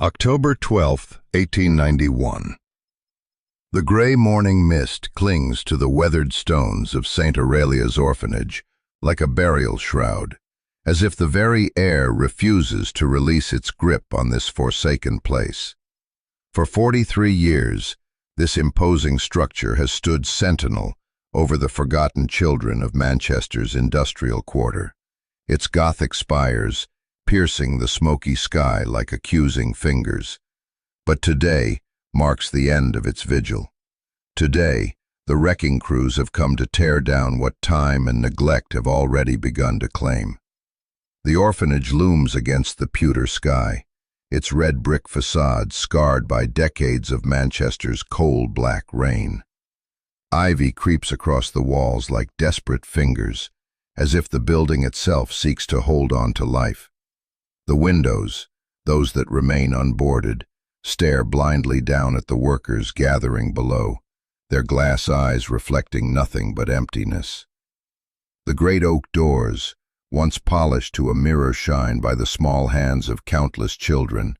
October 12, 1891. The gray morning mist clings to the weathered stones of St. Aurelia's orphanage like a burial shroud, as if the very air refuses to release its grip on this forsaken place. For 43 years, this imposing structure has stood sentinel over the forgotten children of Manchester's industrial quarter, its Gothic spires piercing the smoky sky like accusing fingers. But today marks the end of its vigil. Today, the wrecking crews have come to tear down what time and neglect have already begun to claim. The orphanage looms against the pewter sky, its red brick facade scarred by decades of Manchester's coal-black rain. Ivy creeps across the walls like desperate fingers, as if the building itself seeks to hold on to life. The windows, those that remain unboarded, stare blindly down at the workers gathering below, their glass eyes reflecting nothing but emptiness. The great oak doors, once polished to a mirror shine by the small hands of countless children,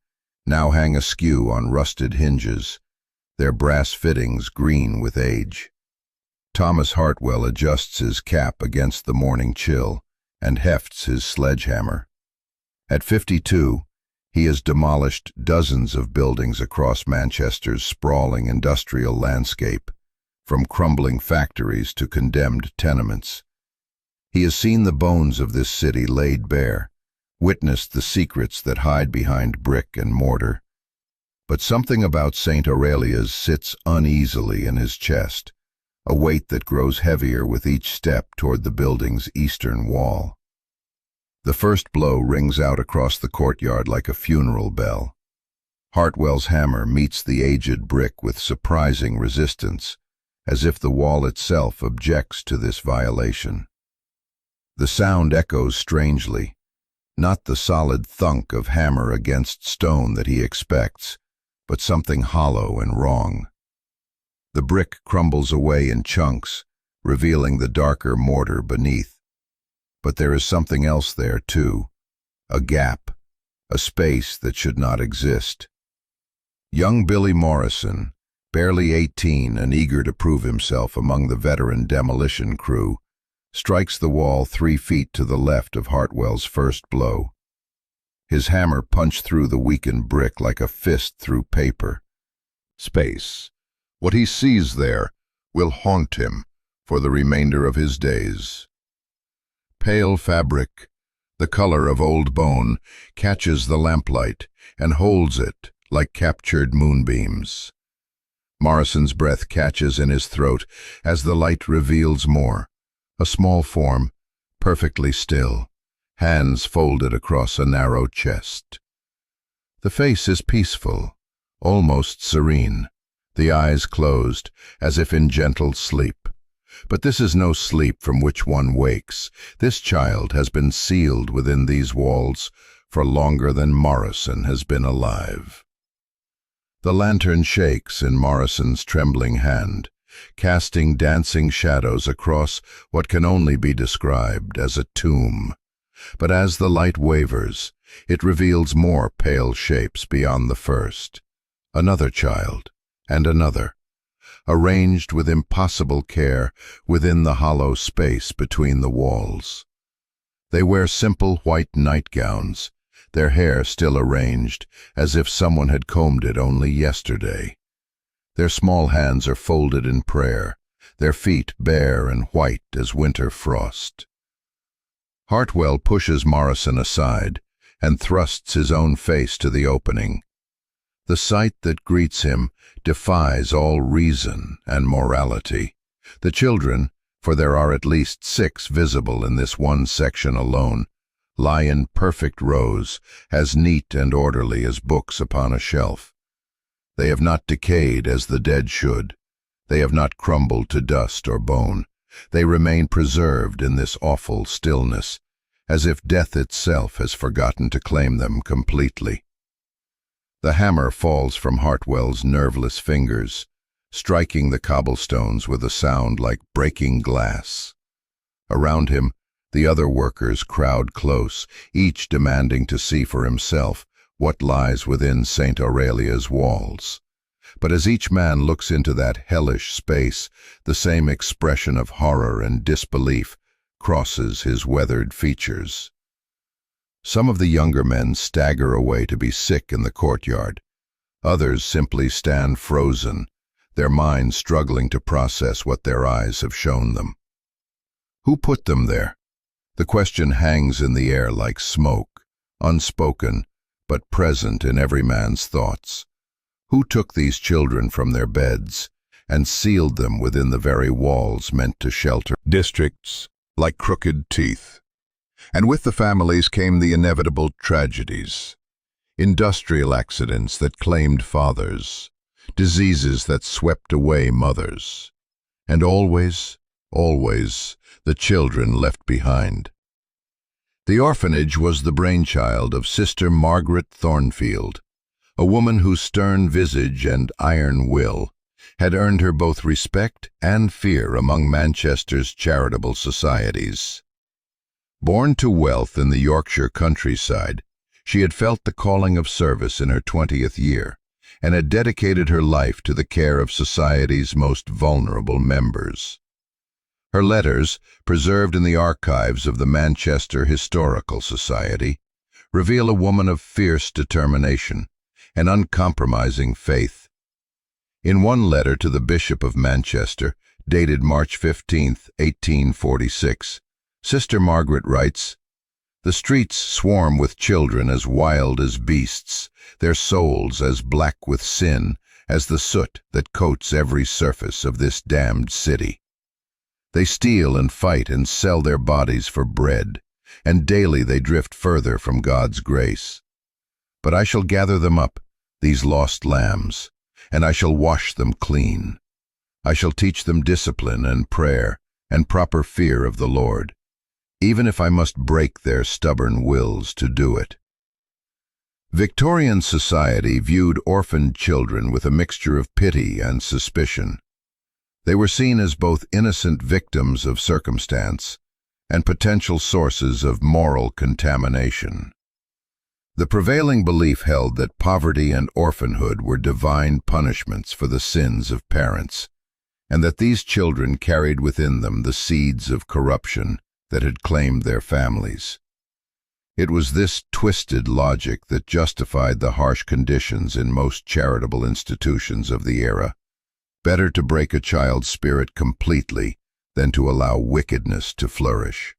now hang askew on rusted hinges, their brass fittings green with age. Thomas Hartwell adjusts his cap against the morning chill and hefts his sledgehammer. At 52, he has demolished dozens of buildings across Manchester's sprawling industrial landscape, from crumbling factories to condemned tenements. He has seen the bones of this city laid bare, witnessed the secrets that hide behind brick and mortar. But something about St. Aurelia's sits uneasily in his chest, a weight that grows heavier with each step toward the building's eastern wall. The first blow rings out across the courtyard like a funeral bell. Hartwell's hammer meets the aged brick with surprising resistance, as if the wall itself objects to this violation. The sound echoes strangely, not the solid thunk of hammer against stone that he expects, but something hollow and wrong. The brick crumbles away in chunks, revealing the darker mortar beneath. But there is something else there, too, a gap, a space that should not exist. Young Billy Morrison, barely 18 and eager to prove himself among the veteran demolition crew, strikes the wall 3 feet to the left of Hartwell's first blow. His hammer punched through the weakened brick like a fist through paper. Space. What he sees there will haunt him for the remainder of his days. Pale fabric, the color of old bone, catches the lamplight and holds it like captured moonbeams. Morrison's breath catches in his throat as the light reveals more. A small form, perfectly still, hands folded across a narrow chest. The face is peaceful, almost serene, the eyes closed, as if in gentle sleep. But this is no sleep from which one wakes. This child has been sealed within these walls for longer than Morrison has been alive. The lantern shakes in Morrison's trembling hand, casting dancing shadows across what can only be described as a tomb. But as the light wavers, it reveals more pale shapes beyond the first. Another child, and another, arranged with impossible care within the hollow space between the walls. They wear simple white nightgowns, their hair still arranged, as if someone had combed it only yesterday. Their small hands are folded in prayer, their feet bare and white as winter frost. Hartwell pushes Morrison aside and thrusts his own face to the opening. The sight that greets him defies all reason and morality. The children, for there are at least 6 visible in this one section alone, lie in perfect rows, as neat and orderly as books upon a shelf. They have not decayed as the dead should. They have not crumbled to dust or bone. They remain preserved in this awful stillness, as if death itself has forgotten to claim them completely. The hammer falls from Hartwell's nerveless fingers, striking the cobblestones with a sound like breaking glass. Around him, the other workers crowd close, each demanding to see for himself what lies within St. Aurelia's walls. But as each man looks into that hellish space, the same expression of horror and disbelief crosses his weathered features. Some of the younger men stagger away to be sick in the courtyard. Others simply stand frozen, their minds struggling to process what their eyes have shown them. Who put them there? The question hangs in the air like smoke, unspoken, but present in every man's thoughts. Who took these children from their beds and sealed them within the very walls meant to shelter districts like crooked teeth? And with the families came the inevitable tragedies. Industrial accidents that claimed fathers, diseases that swept away mothers, and always, the children left behind. The orphanage was the brainchild of Sister Margaret Thornfield, a woman whose stern visage and iron will had earned her both respect and fear among Manchester's charitable societies. Born to wealth in the Yorkshire countryside, she had felt the calling of service in her 20th year and had dedicated her life to the care of society's most vulnerable members. Her letters, preserved in the archives of the Manchester Historical Society, reveal a woman of fierce determination and uncompromising faith. In one letter to the Bishop of Manchester, dated March 15, 1846, Sister Margaret writes, "The streets swarm with children as wild as beasts, their souls as black with sin as the soot that coats every surface of this damned city. They steal and fight and sell their bodies for bread, and daily they drift further from God's grace. But I shall gather them up, these lost lambs, and I shall wash them clean. I shall teach them discipline and prayer and proper fear of the Lord, even if I must break their stubborn wills to do it." Victorian society viewed orphaned children with a mixture of pity and suspicion. They were seen as both innocent victims of circumstance and potential sources of moral contamination. The prevailing belief held that poverty and orphanhood were divine punishments for the sins of parents, and that these children carried within them the seeds of corruption that had claimed their families. It was this twisted logic that justified the harsh conditions in most charitable institutions of the era. Better to break a child's spirit completely than to allow wickedness to flourish.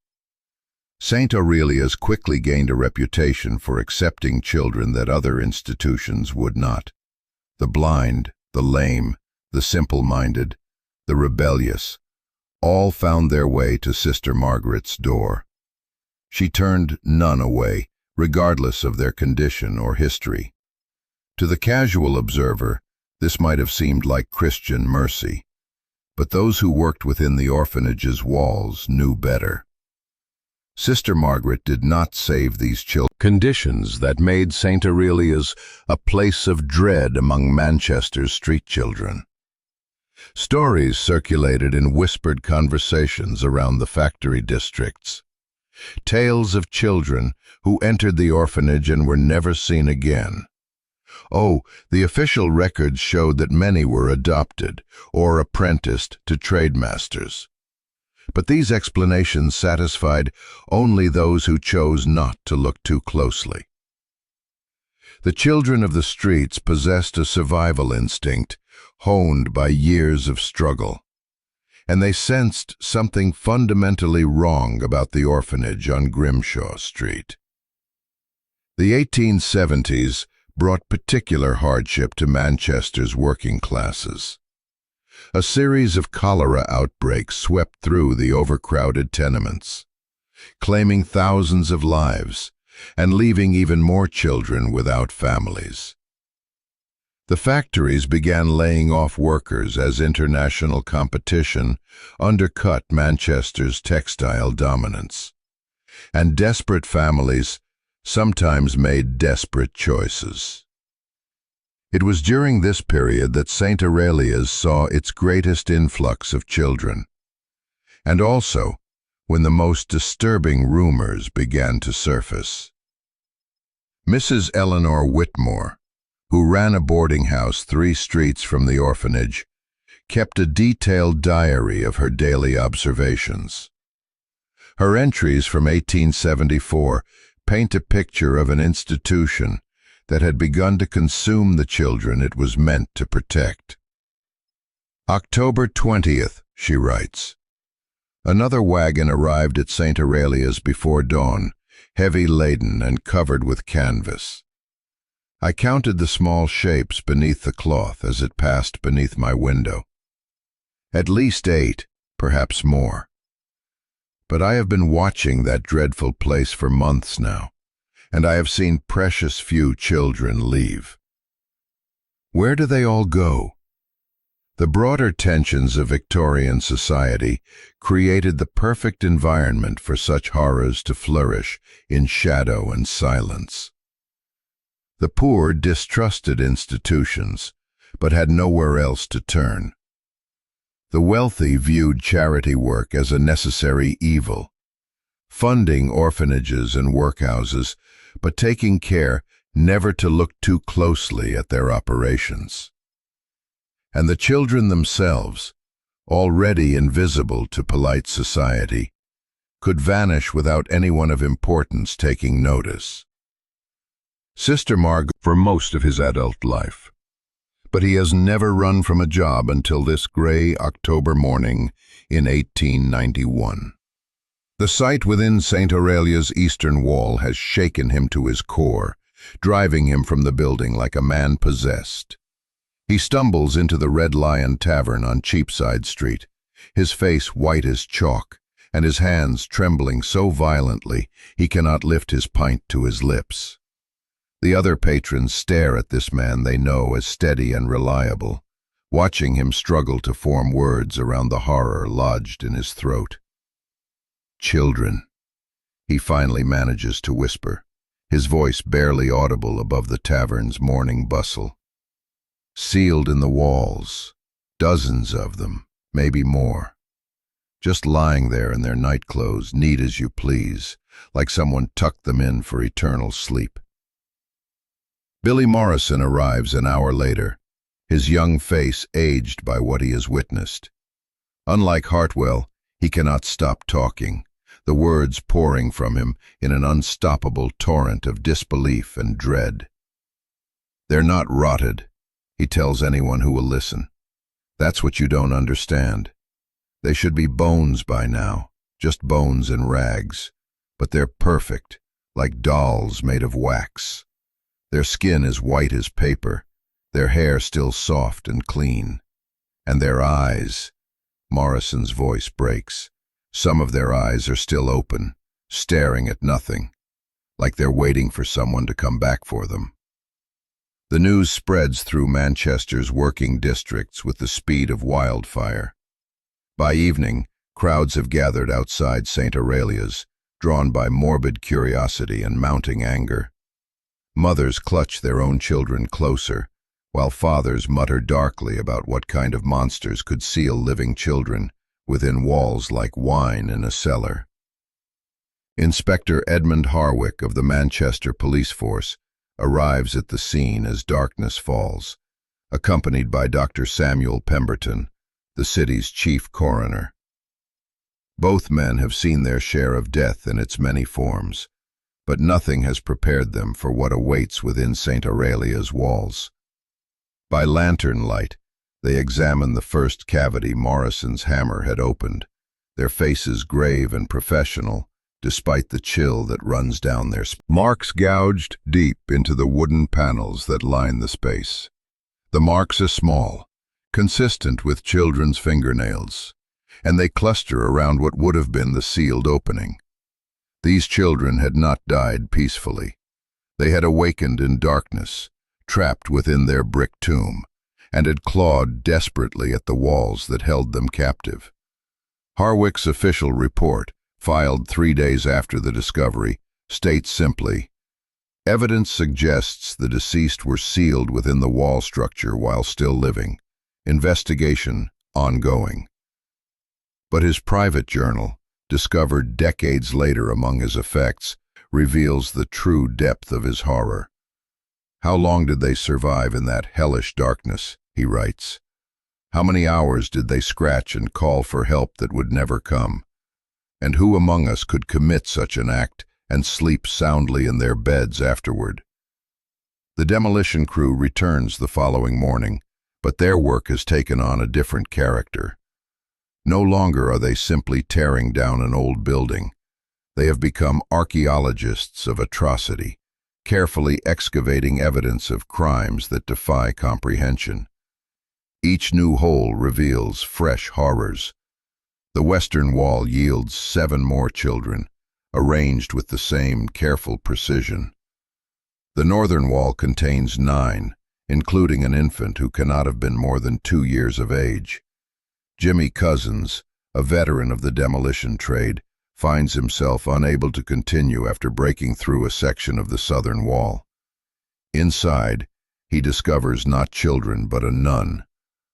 St. Aurelia's quickly gained a reputation for accepting children that other institutions would not. The blind, the lame, the simple-minded, the rebellious, all found their way to Sister Margaret's door. She turned none away, regardless of their condition or history. To the casual observer, this might have seemed like Christian mercy, but those who worked within the orphanage's walls knew better. Sister Margaret did not save these children. Conditions that made St. Aurelia's a place of dread among Manchester's street children. Stories circulated in whispered conversations around the factory districts. Tales of children who entered the orphanage and were never seen again. Oh, the official records showed that many were adopted or apprenticed to trademasters. But these explanations satisfied only those who chose not to look too closely. The children of the streets possessed a survival instinct honed by years of struggle, and they sensed something fundamentally wrong about the orphanage on Grimshaw Street. The 1870s brought particular hardship to Manchester's working classes. A series of cholera outbreaks swept through the overcrowded tenements, claiming thousands of lives and leaving even more children without families. The factories began laying off workers as international competition undercut Manchester's textile dominance, and desperate families sometimes made desperate choices. It was during this period that St. Aurelia's saw its greatest influx of children, and also when the most disturbing rumors began to surface. Mrs. Eleanor Whitmore, who ran a boarding house 3 streets from the orphanage, kept a detailed diary of her daily observations. Her entries from 1874 paint a picture of an institution that had begun to consume the children it was meant to protect. October 20th, she writes. Another wagon arrived at St. Aurelia's before dawn, heavy laden and covered with canvas. I counted the small shapes beneath the cloth as it passed beneath my window. At least 8, perhaps more. But I have been watching that dreadful place for months now, and I have seen precious few children leave. Where do they all go? The broader tensions of Victorian society created the perfect environment for such horrors to flourish in shadow and silence. The poor distrusted institutions, but had nowhere else to turn. The wealthy viewed charity work as a necessary evil, funding orphanages and workhouses, but taking care never to look too closely at their operations. And the children themselves, already invisible to polite society, could vanish without anyone of importance taking notice. Sister Margot for most of his adult life. But he has never run from a job until this gray October morning in 1891. The sight within St. Aurelia's eastern wall has shaken him to his core, driving him from the building like a man possessed. He stumbles into the Red Lion Tavern on Cheapside Street, his face white as chalk, and his hands trembling so violently he cannot lift his pint to his lips. The other patrons stare at this man they know as steady and reliable, watching him struggle to form words around the horror lodged in his throat. "Children," he finally manages to whisper, his voice barely audible above the tavern's morning bustle. Sealed in the walls, dozens of them, maybe more, just lying there in their nightclothes, neat as you please, like someone tucked them in for eternal sleep. Billy Morrison arrives an hour later, his young face aged by what he has witnessed. Unlike Hartwell, he cannot stop talking, the words pouring from him in an unstoppable torrent of disbelief and dread. "They're not rotted," he tells anyone who will listen. "That's what you don't understand. They should be bones by now, just bones and rags, but they're perfect, like dolls made of wax. Their skin is white as paper, their hair still soft and clean. And their eyes," Morrison's voice breaks. "Some of their eyes are still open, staring at nothing, like they're waiting for someone to come back for them." The news spreads through Manchester's working districts with the speed of wildfire. By evening, crowds have gathered outside St. Aurelia's, drawn by morbid curiosity and mounting anger. Mothers clutch their own children closer, while fathers mutter darkly about what kind of monsters could seal living children within walls like wine in a cellar. Inspector Edmund Harwick of the Manchester Police Force arrives at the scene as darkness falls, accompanied by Dr. Samuel Pemberton, the city's chief coroner. Both men have seen their share of death in its many forms, but nothing has prepared them for what awaits within St. Aurelia's walls. By lantern light, they examine the first cavity Morrison's hammer had opened, their faces grave and professional, despite the chill that runs down their spine. Marks gouged deep into the wooden panels that line the space. The marks are small, consistent with children's fingernails, and they cluster around what would have been the sealed opening. These children had not died peacefully. They had awakened in darkness, trapped within their brick tomb, and had clawed desperately at the walls that held them captive. Harwick's official report, filed 3 days after the discovery, states simply, "Evidence suggests the deceased were sealed within the wall structure while still living. Investigation ongoing." But his private journal, discovered decades later among his effects, reveals the true depth of his horror. "How long did they survive in that hellish darkness?" he writes. "How many hours did they scratch and call for help that would never come? And who among us could commit such an act and sleep soundly in their beds afterward?" The demolition crew returns the following morning, but their work has taken on a different character. No longer are they simply tearing down an old building. They have become archaeologists of atrocity, carefully excavating evidence of crimes that defy comprehension. Each new hole reveals fresh horrors. The western wall yields 7 more children, arranged with the same careful precision. The northern wall contains 9, including an infant who cannot have been more than 2 years of age. Jimmy Cousins, a veteran of the demolition trade, finds himself unable to continue after breaking through a section of the southern wall. Inside, he discovers not children but a nun,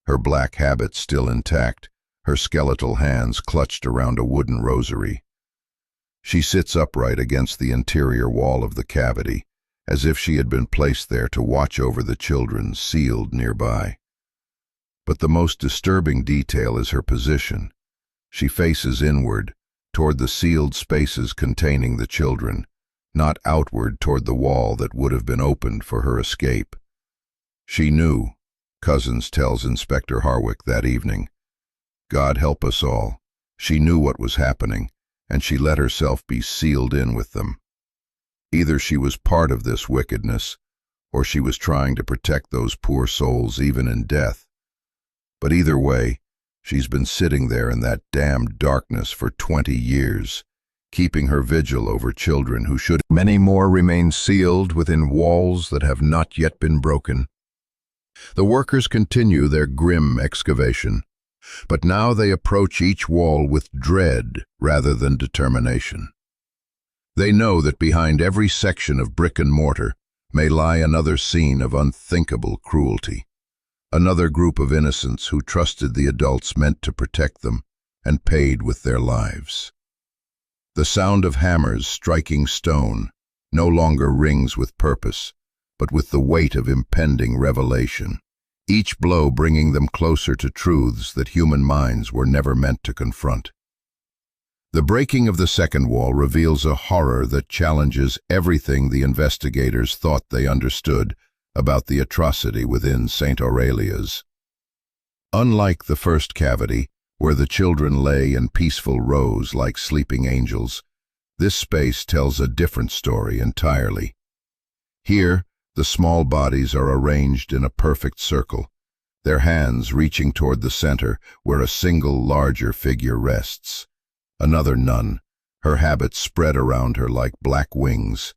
her black habit still intact, her skeletal hands clutched around a wooden rosary. She sits upright against the interior wall of the cavity, as if she had been placed there to watch over the children sealed nearby. But the most disturbing detail is her position. She faces inward, toward the sealed spaces containing the children, not outward toward the wall that would have been opened for her escape. She knew, Cousins tells Inspector Harwick that evening. God help us all. She knew what was happening, and she let herself be sealed in with them. Either she was part of this wickedness, or she was trying to protect those poor souls even in death. But either way, she's been sitting there in that damned darkness for 20 years, keeping her vigil over children who should. Many more remain sealed within walls that have not yet been broken. The workers continue their grim excavation, but now they approach each wall with dread rather than determination. They know that behind every section of brick and mortar may lie another scene of unthinkable cruelty. Another group of innocents who trusted the adults meant to protect them and paid with their lives. The sound of hammers striking stone no longer rings with purpose, but with the weight of impending revelation, each blow bringing them closer to truths that human minds were never meant to confront. The breaking of the second wall reveals a horror that challenges everything the investigators thought they understood about the atrocity within St. Aurelia's. Unlike the first cavity, where the children lay in peaceful rows like sleeping angels, this space tells a different story entirely. Here, the small bodies are arranged in a perfect circle, their hands reaching toward the center where a single larger figure rests. Another nun, her habit spread around her like black wings,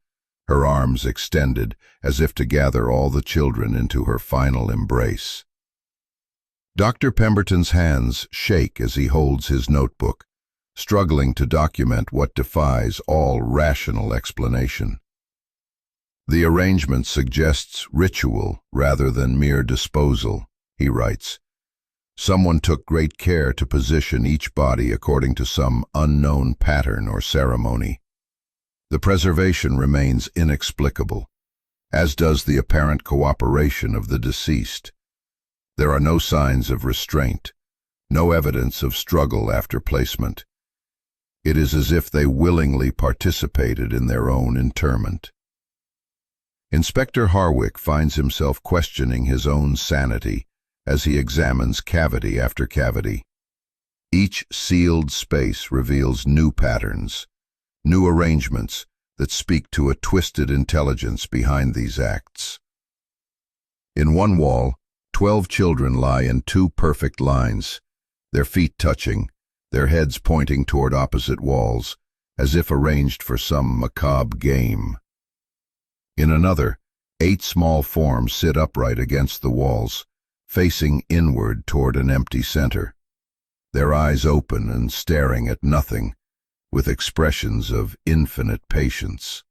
her arms extended as if to gather all the children into her final embrace. Dr. Pemberton's hands shake as he holds his notebook, struggling to document what defies all rational explanation. The arrangement suggests ritual rather than mere disposal, he writes. Someone took great care to position each body according to some unknown pattern or ceremony. The preservation remains inexplicable, as does the apparent cooperation of the deceased. There are no signs of restraint, no evidence of struggle after placement. It is as if they willingly participated in their own interment. Inspector Harwick finds himself questioning his own sanity as he examines cavity after cavity. Each sealed space reveals new patterns, new arrangements that speak to a twisted intelligence behind these acts. In one wall, 12 children lie in 2 perfect lines, their feet touching, their heads pointing toward opposite walls, as if arranged for some macabre game. In another, 8 small forms sit upright against the walls, facing inward toward an empty center, their eyes open and staring at nothing, with expressions of infinite patience.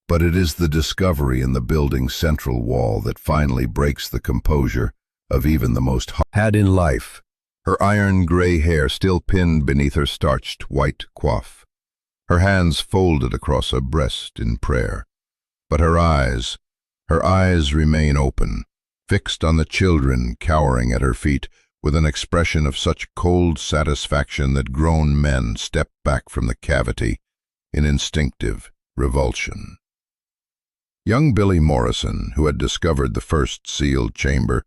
But it is the discovery in the building's central wall that finally breaks the composure of even the most had in life, her iron gray hair still pinned beneath her starched white coif, her hands folded across her breast in prayer. But her eyes remain open, fixed on the children cowering at her feet, with an expression of such cold satisfaction that grown men step back from the cavity in instinctive revulsion. Young Billy Morrison, who had discovered the first sealed chamber,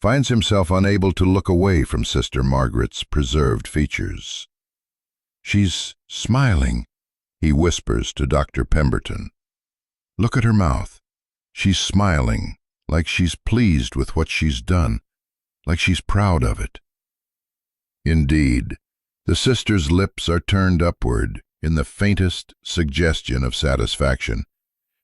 finds himself unable to look away from Sister Margaret's preserved features. "She's smiling," he whispers to Dr. Pemberton. "Look at her mouth. She's smiling, like she's pleased with what she's done, like she's proud of it." Indeed, the sister's lips are turned upward in the faintest suggestion of satisfaction,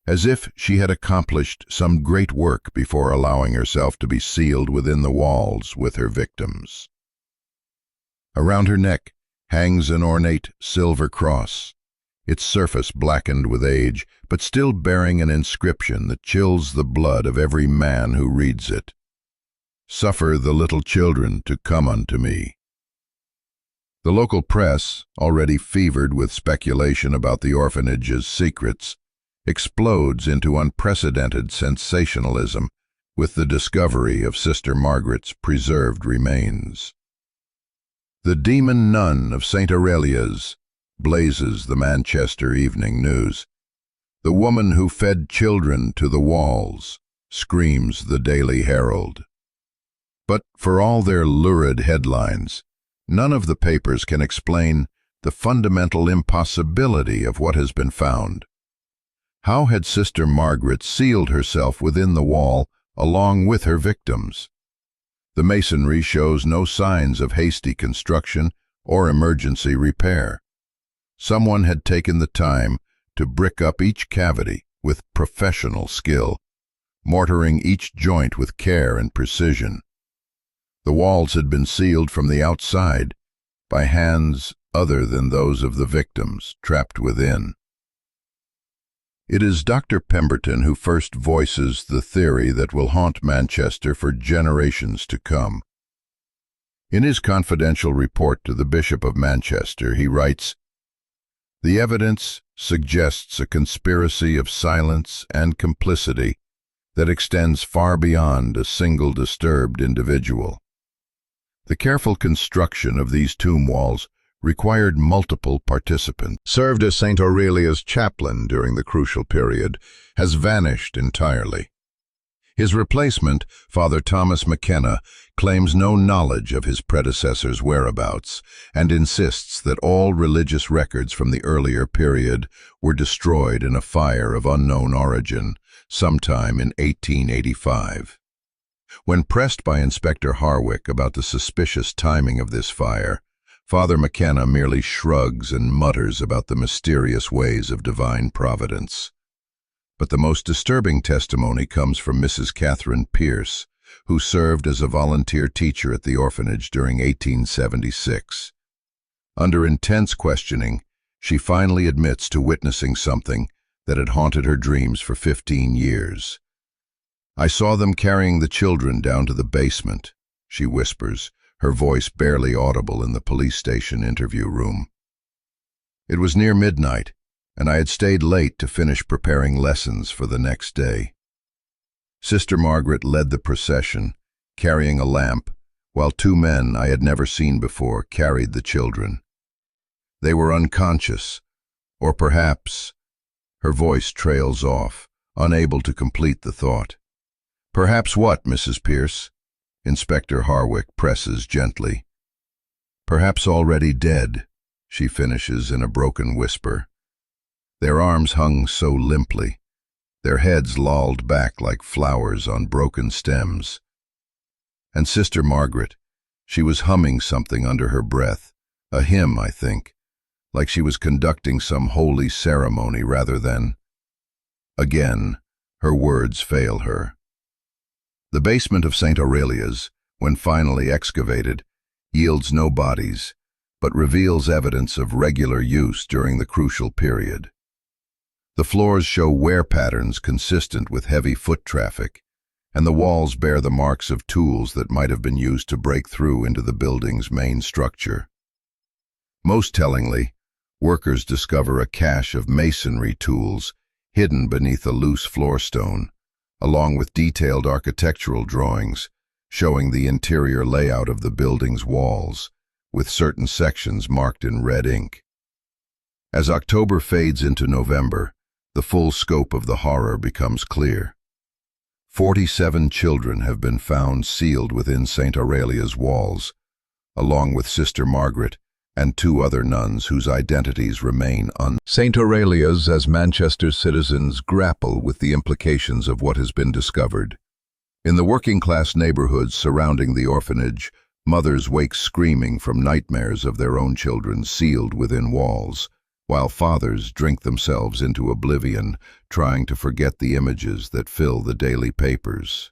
as if she had accomplished some great work before allowing herself to be sealed within the walls with her victims. Around her neck hangs an ornate silver cross, its surface blackened with age, but still bearing an inscription that chills the blood of every man who reads it. "Suffer the little children to come unto me." The local press, already fevered with speculation about the orphanage's secrets, explodes into unprecedented sensationalism with the discovery of Sister Margaret's preserved remains. "The demon nun of St. Aurelia's," blazes the Manchester Evening News. "The woman who fed children to the walls," screams the Daily Herald. But for all their lurid headlines, none of the papers can explain the fundamental impossibility of what has been found. How had Sister Margaret sealed herself within the wall along with her victims? The masonry shows no signs of hasty construction or emergency repair. Someone had taken the time to brick up each cavity with professional skill, mortaring each joint with care and precision. The walls had been sealed from the outside by hands other than those of the victims trapped within. It is Dr. Pemberton who first voices the theory that will haunt Manchester for generations to come. In his confidential report to the Bishop of Manchester, he writes, "The evidence suggests a conspiracy of silence and complicity that extends far beyond a single disturbed individual. The careful construction of these tomb walls required multiple participants. Served as St. Aurelia's chaplain during the crucial period, has vanished entirely. His replacement, Father Thomas McKenna, claims no knowledge of his predecessor's whereabouts and insists that all religious records from the earlier period were destroyed in a fire of unknown origin sometime in 1885. When pressed by Inspector Harwick about the suspicious timing of this fire, Father McKenna merely shrugs and mutters about the mysterious ways of divine providence. But the most disturbing testimony comes from Mrs. Catherine Pierce, who served as a volunteer teacher at the orphanage during 1876. Under intense questioning, she finally admits to witnessing something that had haunted her dreams for 15 years. "I saw them carrying the children down to the basement," she whispers, her voice barely audible in the police station interview room. "It was near midnight, and I had stayed late to finish preparing lessons for the next day." Sister Margaret led the procession, carrying a lamp, while two men I had never seen before carried the children. They were unconscious, or perhaps... Her voice trails off, unable to complete the thought. "Perhaps what, Mrs. Pierce?" Inspector Harwick presses gently. "Perhaps already dead," she finishes in a broken whisper. Their arms hung so limply, their heads lolled back like flowers on broken stems. And Sister Margaret, she was humming something under her breath, a hymn, I think, like she was conducting some holy ceremony rather than... Again, her words fail her. The basement of St. Aurelia's, when finally excavated, yields no bodies, but reveals evidence of regular use during the crucial period. The floors show wear patterns consistent with heavy foot traffic, and the walls bear the marks of tools that might have been used to break through into the building's main structure. Most tellingly, Workers discover a cache of masonry tools hidden beneath a loose floorstone, along with detailed architectural drawings showing the interior layout of the building's walls, with certain sections marked in red ink. As October fades into November, the full scope of the horror becomes clear. 47 children have been found sealed within St. Aurelia's walls, along with Sister Margaret and 2 other nuns whose identities remain unknown. St. Aurelia's, as Manchester's citizens grapple with the implications of what has been discovered. In the working-class neighborhoods surrounding the orphanage, mothers wake screaming from nightmares of their own children sealed within walls, while fathers drink themselves into oblivion, trying to forget the images that fill the daily papers.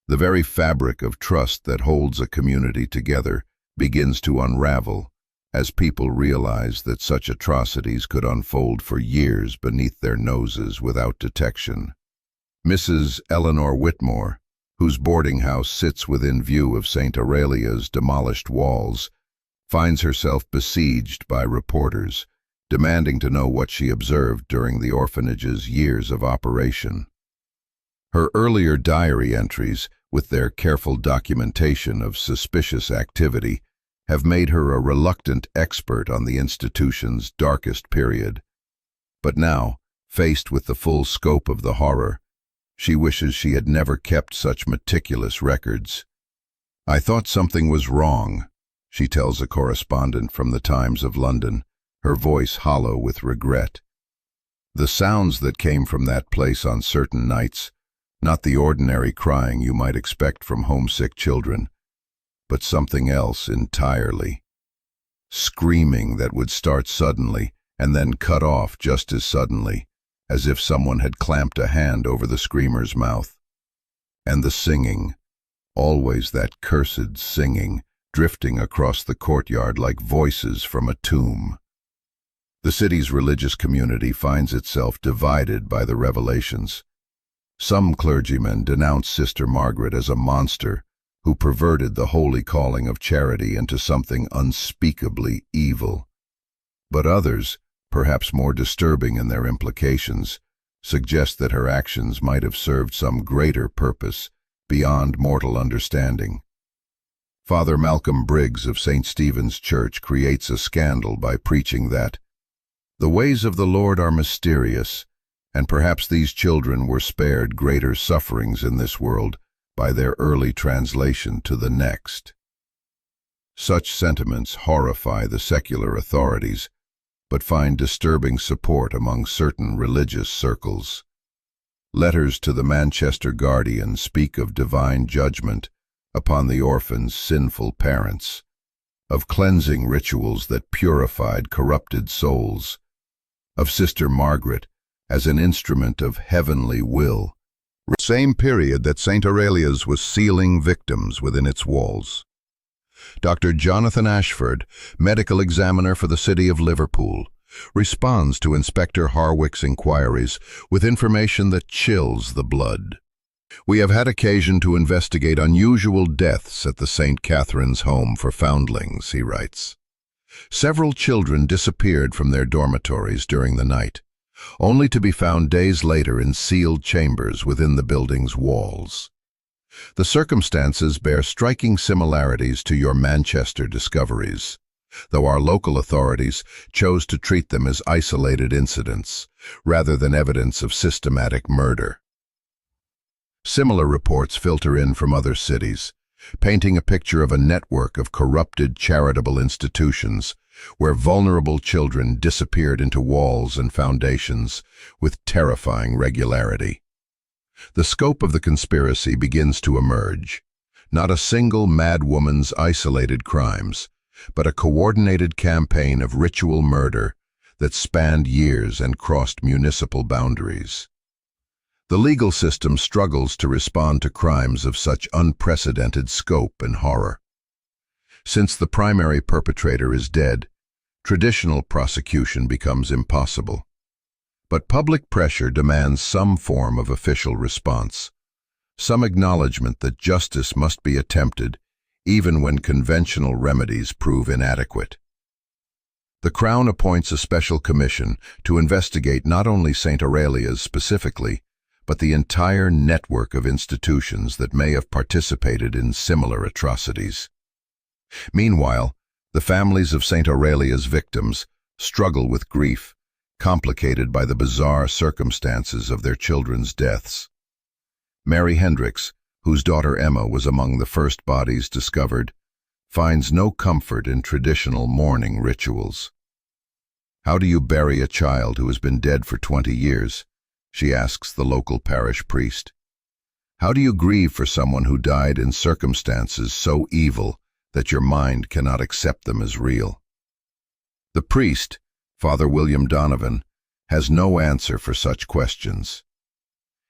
The very fabric of trust that holds a community together begins to unravel as people realize that such atrocities could unfold for years beneath their noses without detection. Mrs. Eleanor Whitmore, whose boarding house sits within view of St. Aurelia's demolished walls, finds herself besieged by reporters, demanding to know what she observed during the orphanage's years of operation. Her earlier diary entries, with their careful documentation of suspicious activity, have made her a reluctant expert on the institution's darkest period. But now, faced with the full scope of the horror, she wishes she had never kept such meticulous records. "I thought something was wrong," she tells a correspondent from the Times of London, her voice hollow with regret. The sounds that came from that place on certain nights, not the ordinary crying you might expect from homesick children, but something else entirely. Screaming that would start suddenly and then cut off just as suddenly, as if someone had clamped a hand over the screamer's mouth. And the singing, always that cursed singing, drifting across the courtyard like voices from a tomb. The city's religious community finds itself divided by the revelations. Some clergymen denounce Sister Margaret as a monster who perverted the holy calling of charity into something unspeakably evil. But others, perhaps more disturbing in their implications, suggest that her actions might have served some greater purpose beyond mortal understanding. Father Malcolm Briggs of St. Stephen's Church creates a scandal by preaching that the ways of the Lord are mysterious, and perhaps these children were spared greater sufferings in this world by their early translation to the next. Such sentiments horrify the secular authorities, but find disturbing support among certain religious circles. Letters to the Manchester Guardian speak of divine judgment upon the orphans' sinful parents, of cleansing rituals that purified corrupted souls, of Sister Margaret as an instrument of heavenly will, same period that St. Aurelia's was sealing victims within its walls. Dr. Jonathan Ashford, medical examiner for the city of Liverpool, responds to Inspector Harwick's inquiries with information that chills the blood. "We have had occasion to investigate unusual deaths at the St. Catherine's Home for Foundlings," he writes. "Several children disappeared from their dormitories during the night, only to be found days later in sealed chambers within the building's walls. The circumstances bear striking similarities to your Manchester discoveries, though our local authorities chose to treat them as isolated incidents, rather than evidence of systematic murder." Similar reports filter in from other cities, painting a picture of a network of corrupted charitable institutions where vulnerable children disappeared into walls and foundations with terrifying regularity. The scope of the conspiracy begins to emerge. Not a single mad woman's isolated crimes, but a coordinated campaign of ritual murder that spanned years and crossed municipal boundaries. The legal system struggles to respond to crimes of such unprecedented scope and horror. Since the primary perpetrator is dead, traditional prosecution becomes impossible. But public pressure demands some form of official response, some acknowledgement that justice must be attempted, even when conventional remedies prove inadequate. The Crown appoints a special commission to investigate not only St. Aurelia's specifically, but the entire network of institutions that may have participated in similar atrocities. Meanwhile, the families of St. Aurelia's victims struggle with grief, complicated by the bizarre circumstances of their children's deaths. Mary Hendricks, whose daughter Emma was among the first bodies discovered, finds no comfort in traditional mourning rituals. "How do you bury a child who has been dead for 20 years?" she asks the local parish priest. "How do you grieve for someone who died in circumstances so evil that your mind cannot accept them as real?" The priest, Father William Donovan, has no answer for such questions.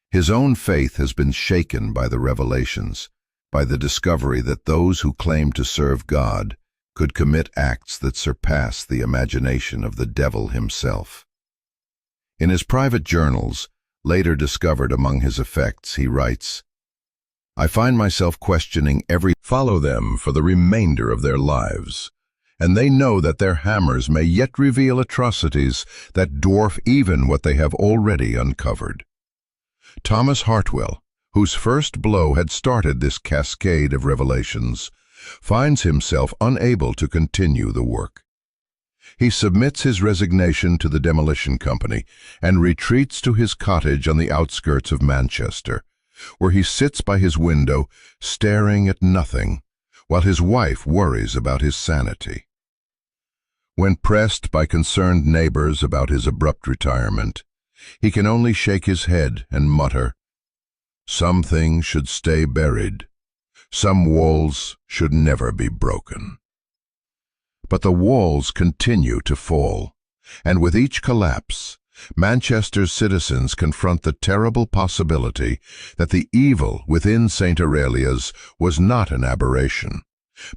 His own faith has been shaken by the revelations, by the discovery that those who claim to serve God could commit acts that surpass the imagination of the devil himself. In his private journals, later discovered among his effects, he writes, "I find myself questioning every follow them for the remainder of their lives, and they know that their hammers may yet reveal atrocities that dwarf even what they have already uncovered." Thomas Hartwell, whose first blow had started this cascade of revelations, finds himself unable to continue the work. He submits his resignation to the demolition company and retreats to his cottage on the outskirts of Manchester, where he sits by his window staring at nothing, while his wife worries about his sanity. When pressed by concerned neighbors about his abrupt retirement, he can only shake his head and mutter, "Some things should stay buried. Some walls should never be broken." But the walls continue to fall, and with each collapse, Manchester's citizens confront the terrible possibility that the evil within St. Aurelia's was not an aberration,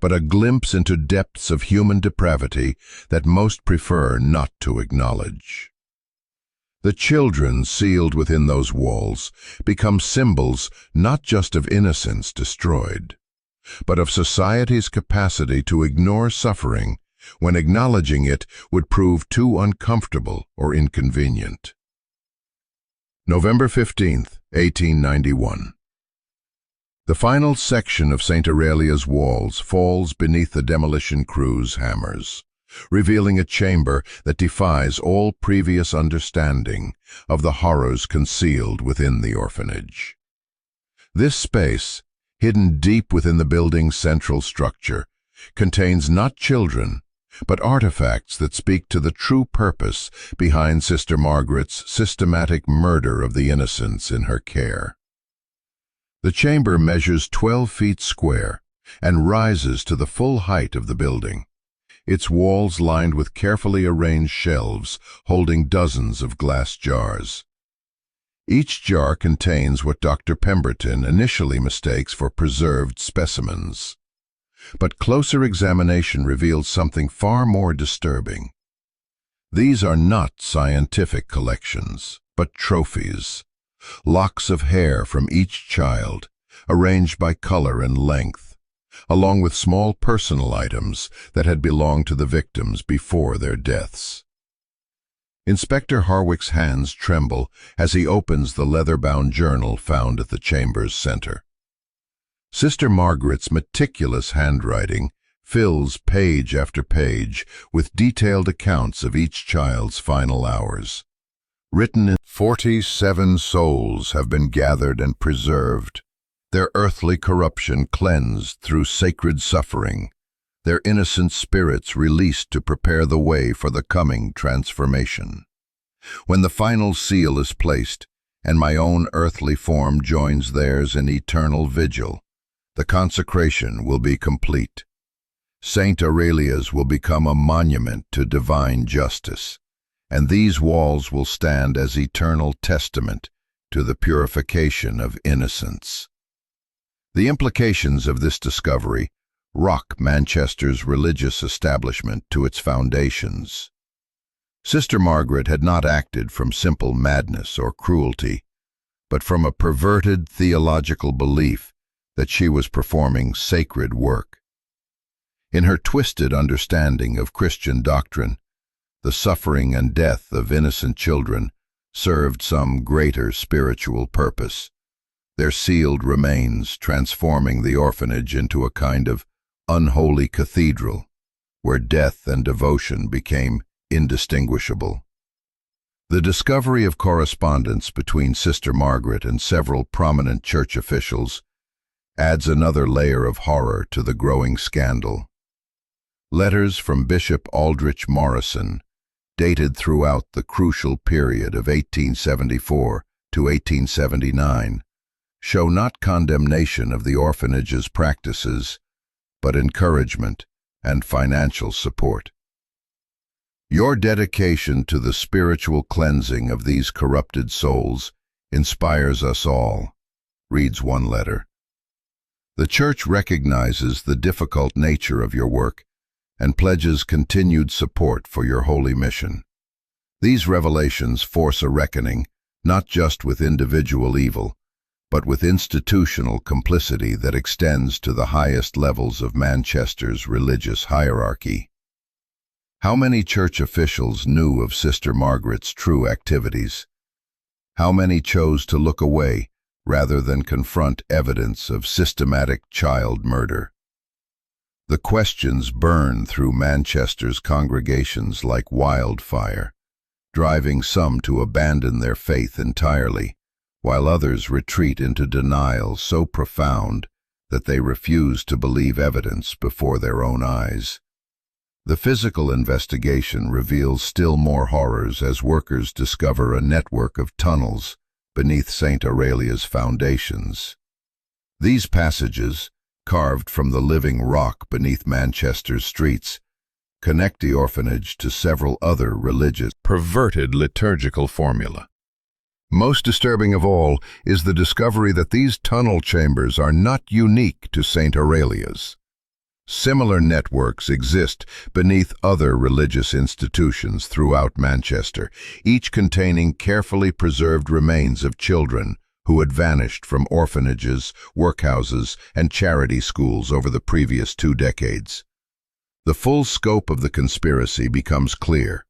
but a glimpse into depths of human depravity that most prefer not to acknowledge. The children sealed within those walls become symbols not just of innocence destroyed, but of society's capacity to ignore suffering when acknowledging it would prove too uncomfortable or inconvenient. November 15th, 1891. The final section of St. Aurelia's walls falls beneath the demolition crew's hammers, revealing a chamber that defies all previous understanding of the horrors concealed within the orphanage. This space, hidden deep within the building's central structure, contains not children, but artifacts that speak to the true purpose behind Sister Margaret's systematic murder of the innocents in her care. The chamber measures 12 feet square and rises to the full height of the building, its walls lined with carefully arranged shelves holding dozens of glass jars. Each jar contains what Dr. Pemberton initially mistakes for preserved specimens. But closer examination reveals something far more disturbing. These are not scientific collections, but trophies, locks of hair from each child, arranged by color and length, along with small personal items that had belonged to the victims before their deaths. Inspector Harwick's hands tremble as he opens the leather-bound journal found at the chamber's center. Sister Margaret's meticulous handwriting fills page after page with detailed accounts of each child's final hours. Written in 47 souls have been gathered and preserved, their earthly corruption cleansed through sacred suffering, their innocent spirits released to prepare the way for the coming transformation. When the final seal is placed, and my own earthly form joins theirs in eternal vigil, the consecration will be complete. St. Aurelia's will become a monument to divine justice, and these walls will stand as eternal testament to the purification of innocence. The implications of this discovery rock Manchester's religious establishment to its foundations. Sister Margaret had not acted from simple madness or cruelty, but from a perverted theological belief that she was performing sacred work. In her twisted understanding of Christian doctrine, the suffering and death of innocent children served some greater spiritual purpose, their sealed remains transforming the orphanage into a kind of unholy cathedral where death and devotion became indistinguishable. The discovery of correspondence between Sister Margaret and several prominent church officials adds another layer of horror to the growing scandal. Letters from Bishop Aldrich Morrison, dated throughout the crucial period of 1874 to 1879, show not condemnation of the orphanage's practices, but encouragement and financial support. Your dedication to the spiritual cleansing of these corrupted souls inspires us all, reads one letter. The Church recognizes the difficult nature of your work and pledges continued support for your holy mission. These revelations force a reckoning, not just with individual evil, but with institutional complicity that extends to the highest levels of Manchester's religious hierarchy. How many church officials knew of Sister Margaret's true activities? How many chose to look away rather than confront evidence of systematic child murder? The questions burn through Manchester's congregations like wildfire, driving some to abandon their faith entirely, while others retreat into denial so profound that they refuse to believe evidence before their own eyes. The physical investigation reveals still more horrors as workers discover a network of tunnels beneath St. Aurelia's foundations. These passages, carved from the living rock beneath Manchester's streets, connect the orphanage to several other religious, perverted liturgical formula. Most disturbing of all is the discovery that these tunnel chambers are not unique to St. Aurelia's. Similar networks exist beneath other religious institutions throughout Manchester, each containing carefully preserved remains of children who had vanished from orphanages, workhouses, and charity schools over the previous 2 decades. The full scope of the conspiracy becomes clear.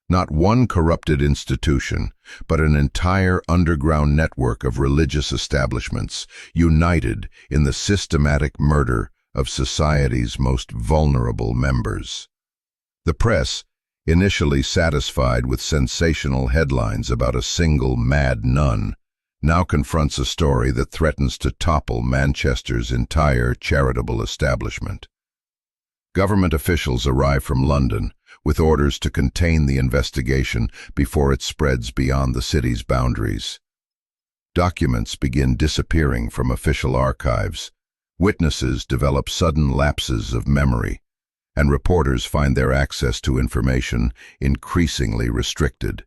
Not one corrupted institution, but an entire underground network of religious establishments united in the systematic murder of society's most vulnerable members. The press, initially satisfied with sensational headlines about a single mad nun, now confronts a story that threatens to topple Manchester's entire charitable establishment. Government officials arrive from London with orders to contain the investigation before it spreads beyond the city's boundaries. Documents begin disappearing from official archives, witnesses develop sudden lapses of memory, and reporters find their access to information increasingly restricted.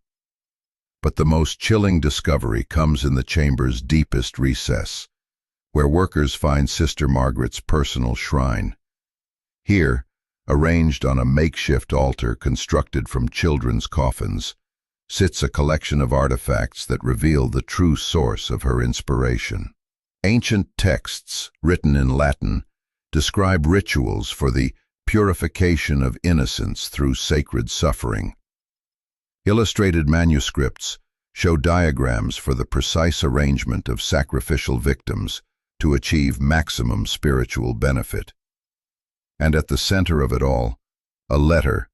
But the most chilling discovery comes in the chamber's deepest recess, where workers find Sister Margaret's personal shrine. Here, arranged on a makeshift altar constructed from children's coffins, sits a collection of artifacts that reveal the true source of her inspiration. Ancient texts, written in Latin, describe rituals for the purification of innocence through sacred suffering. Illustrated manuscripts show diagrams for the precise arrangement of sacrificial victims to achieve maximum spiritual benefit. And at the center of it all, a letter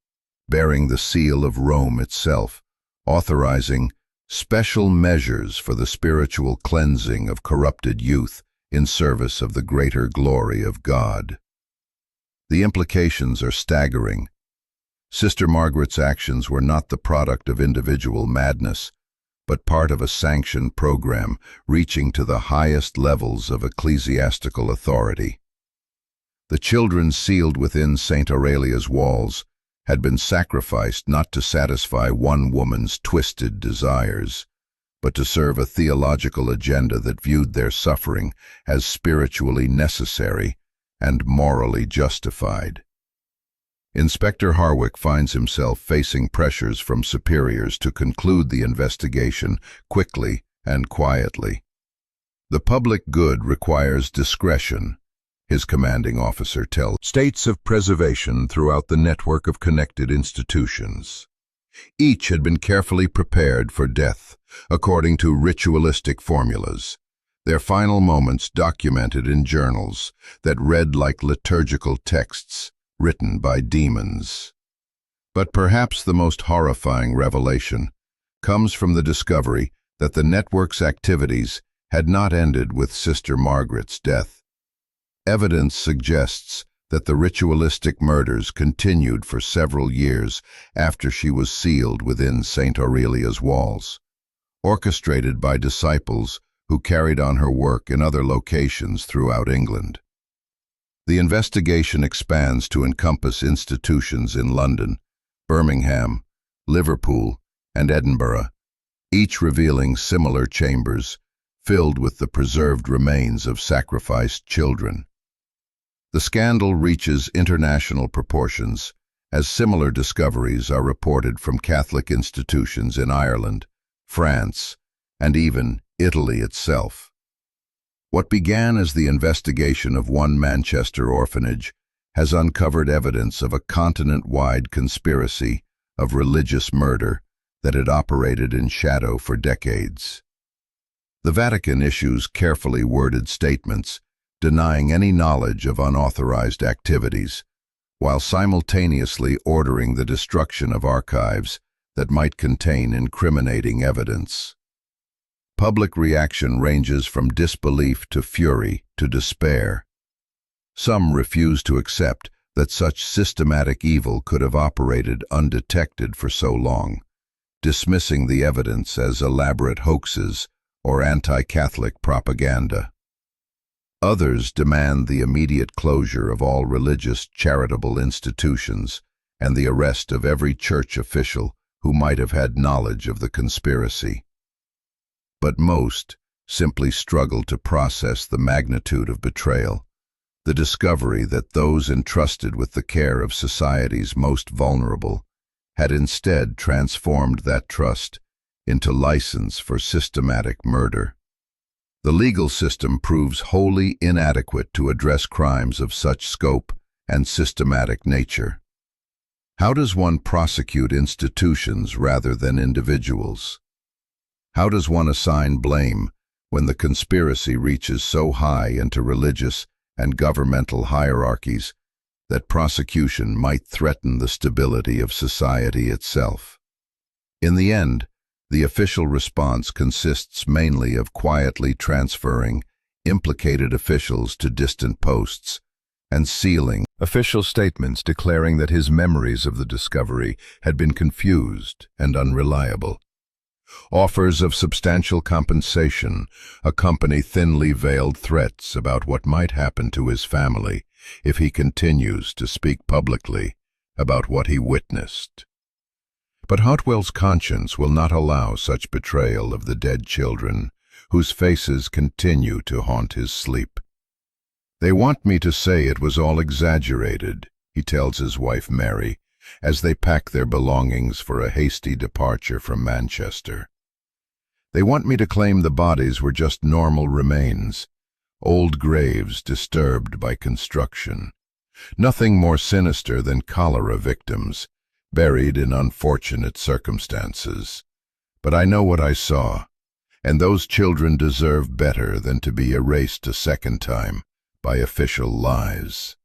bearing the seal of Rome itself, authorizing special measures for the spiritual cleansing of corrupted youth in service of the greater glory of God. The implications are staggering. Sister Margaret's actions were not the product of individual madness, but part of a sanctioned program reaching to the highest levels of ecclesiastical authority. The children sealed within St. Aurelia's walls had been sacrificed not to satisfy one woman's twisted desires, but to serve a theological agenda that viewed their suffering as spiritually necessary and morally justified. Inspector Harwick finds himself facing pressures from superiors to conclude the investigation quickly and quietly. The public good requires discretion, his commanding officer tells states of preservation throughout the network of connected institutions. Each had been carefully prepared for death, according to ritualistic formulas, their final moments documented in journals that read like liturgical texts written by demons. But perhaps the most horrifying revelation comes from the discovery that the network's activities had not ended with Sister Margaret's death. Evidence suggests that the ritualistic murders continued for several years after she was sealed within St. Aurelia's walls, orchestrated by disciples who carried on her work in other locations throughout England. The investigation expands to encompass institutions in London, Birmingham, Liverpool, and Edinburgh, each revealing similar chambers filled with the preserved remains of sacrificed children. The scandal reaches international proportions as similar discoveries are reported from Catholic institutions in Ireland, France, and even Italy itself. What began as the investigation of one Manchester orphanage has uncovered evidence of a continent-wide conspiracy of religious murder that had operated in shadow for decades. The Vatican issues carefully worded statements denying any knowledge of unauthorized activities, while simultaneously ordering the destruction of archives that might contain incriminating evidence. Public reaction ranges from disbelief to fury to despair. Some refuse to accept that such systematic evil could have operated undetected for so long, dismissing the evidence as elaborate hoaxes or anti-Catholic propaganda. Others demand the immediate closure of all religious charitable institutions and the arrest of every church official who might have had knowledge of the conspiracy. But most simply struggle to process the magnitude of betrayal, the discovery that those entrusted with the care of society's most vulnerable had instead transformed that trust into license for systematic murder. The legal system proves wholly inadequate to address crimes of such scope and systematic nature. How does one prosecute institutions rather than individuals? How does one assign blame when the conspiracy reaches so high into religious and governmental hierarchies that prosecution might threaten the stability of society itself? In the end, the official response consists mainly of quietly transferring implicated officials to distant posts and sealing official statements declaring that his memories of the discovery had been confused and unreliable. Offers of substantial compensation accompany thinly veiled threats about what might happen to his family if he continues to speak publicly about what he witnessed. But Hotwell's conscience will not allow such betrayal of the dead children, whose faces continue to haunt his sleep. "They want me to say it was all exaggerated," he tells his wife Mary, as they pack their belongings for a hasty departure from Manchester. "They want me to claim the bodies were just normal remains, old graves disturbed by construction. Nothing more sinister than cholera victims, buried in unfortunate circumstances. But I know what I saw, and those children deserve better than to be erased a second time by official lies."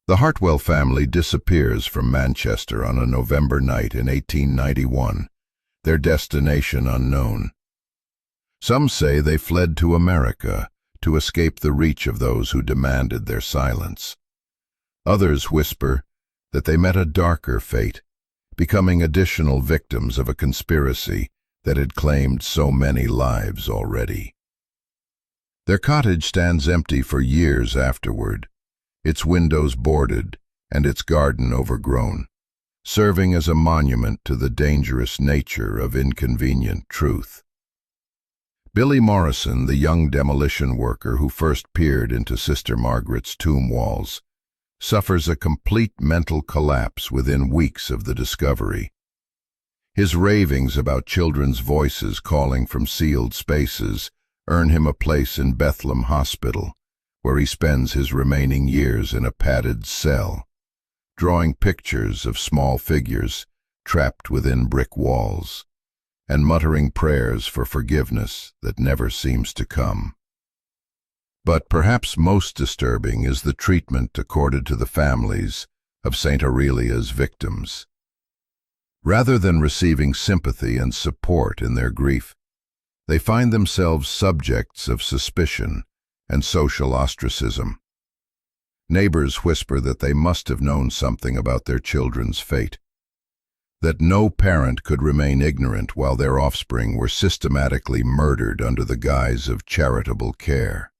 The Hartwell family disappears from Manchester on a November night in 1891, their destination unknown. Some say they fled to America to escape the reach of those who demanded their silence. Others whisper that they met a darker fate, becoming additional victims of a conspiracy that had claimed so many lives already. Their cottage stands empty for years afterward, its windows boarded and its garden overgrown, serving as a monument to the dangerous nature of inconvenient truth. Billy Morrison, the young demolition worker who first peered into Sister Margaret's tomb walls, suffers a complete mental collapse within weeks of the discovery. His ravings about children's voices calling from sealed spaces earn him a place in Bethlehem Hospital, where he spends his remaining years in a padded cell, drawing pictures of small figures trapped within brick walls, and muttering prayers for forgiveness that never seems to come. But perhaps most disturbing is the treatment accorded to the families of St. Aurelia's victims. Rather than receiving sympathy and support in their grief, they find themselves subjects of suspicion and social ostracism. Neighbors whisper that they must have known something about their children's fate, that no parent could remain ignorant while their offspring were systematically murdered under the guise of charitable care.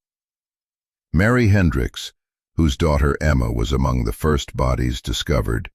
Mary Hendricks, whose daughter Emma was among the first bodies discovered,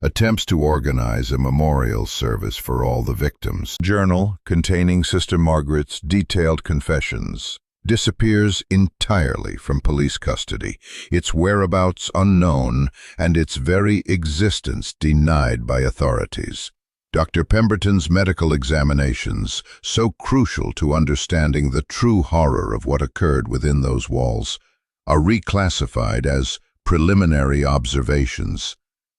attempts to organize a memorial service for all the victims. Journal containing Sister Margaret's detailed confessions disappears entirely from police custody, its whereabouts unknown and its very existence denied by authorities. Dr. Pemberton's medical examinations, so crucial to understanding the true horror of what occurred within those walls, are reclassified as preliminary observations,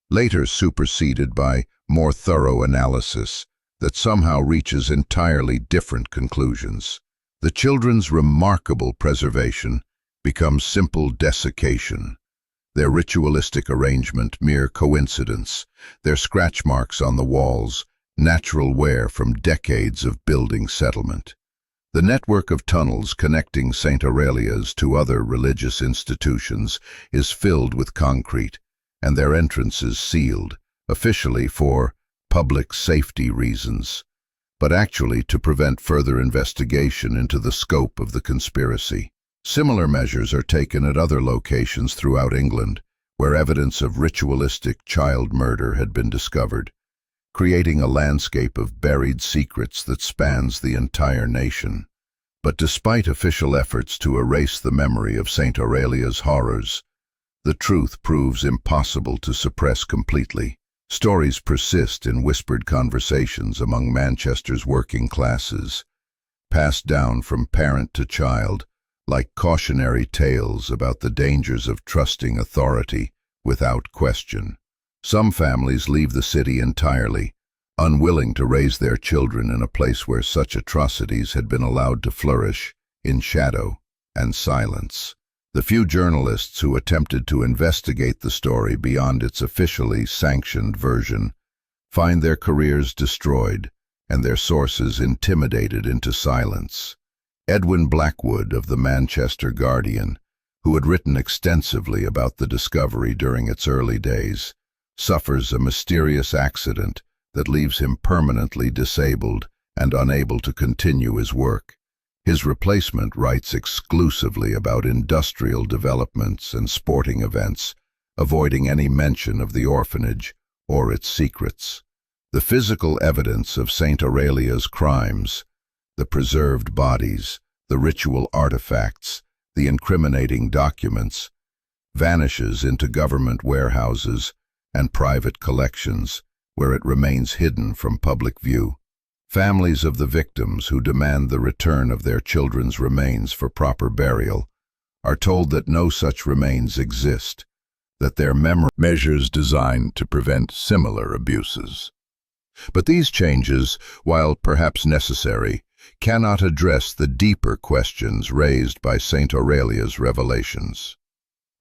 later superseded by more thorough analysis that somehow reaches entirely different conclusions. The children's remarkable preservation becomes simple desiccation, their ritualistic arrangement mere coincidence, their scratch marks on the walls natural wear from decades of building settlement. The network of tunnels connecting St. Aurelia's to other religious institutions is filled with concrete, and their entrances sealed, officially for public safety reasons, but actually to prevent further investigation into the scope of the conspiracy. Similar measures are taken at other locations throughout England, where evidence of ritualistic child murder had been discovered, creating a landscape of buried secrets that spans the entire nation. But despite official efforts to erase the memory of St. Aurelia's horrors, the truth proves impossible to suppress completely. Stories persist in whispered conversations among Manchester's working classes, passed down from parent to child, like cautionary tales about the dangers of trusting authority without question. Some families leave the city entirely, unwilling to raise their children in a place where such atrocities had been allowed to flourish in shadow and silence. The few journalists who attempted to investigate the story beyond its officially sanctioned version find their careers destroyed and their sources intimidated into silence. Edwin Blackwood of the Manchester Guardian, who had written extensively about the discovery during its early days, suffers a mysterious accident that leaves him permanently disabled and unable to continue his work. His replacement writes exclusively about industrial developments and sporting events, avoiding any mention of the orphanage or its secrets. The physical evidence of St. Aurelia's crimes, the preserved bodies, the ritual artifacts, the incriminating documents, vanishes into government warehouses and private collections, where it remains hidden from public view. Families of the victims who demand the return of their children's remains for proper burial are told that no such remains exist, that their measures designed to prevent similar abuses. But these changes, while perhaps necessary, cannot address the deeper questions raised by St. Aurelia's revelations.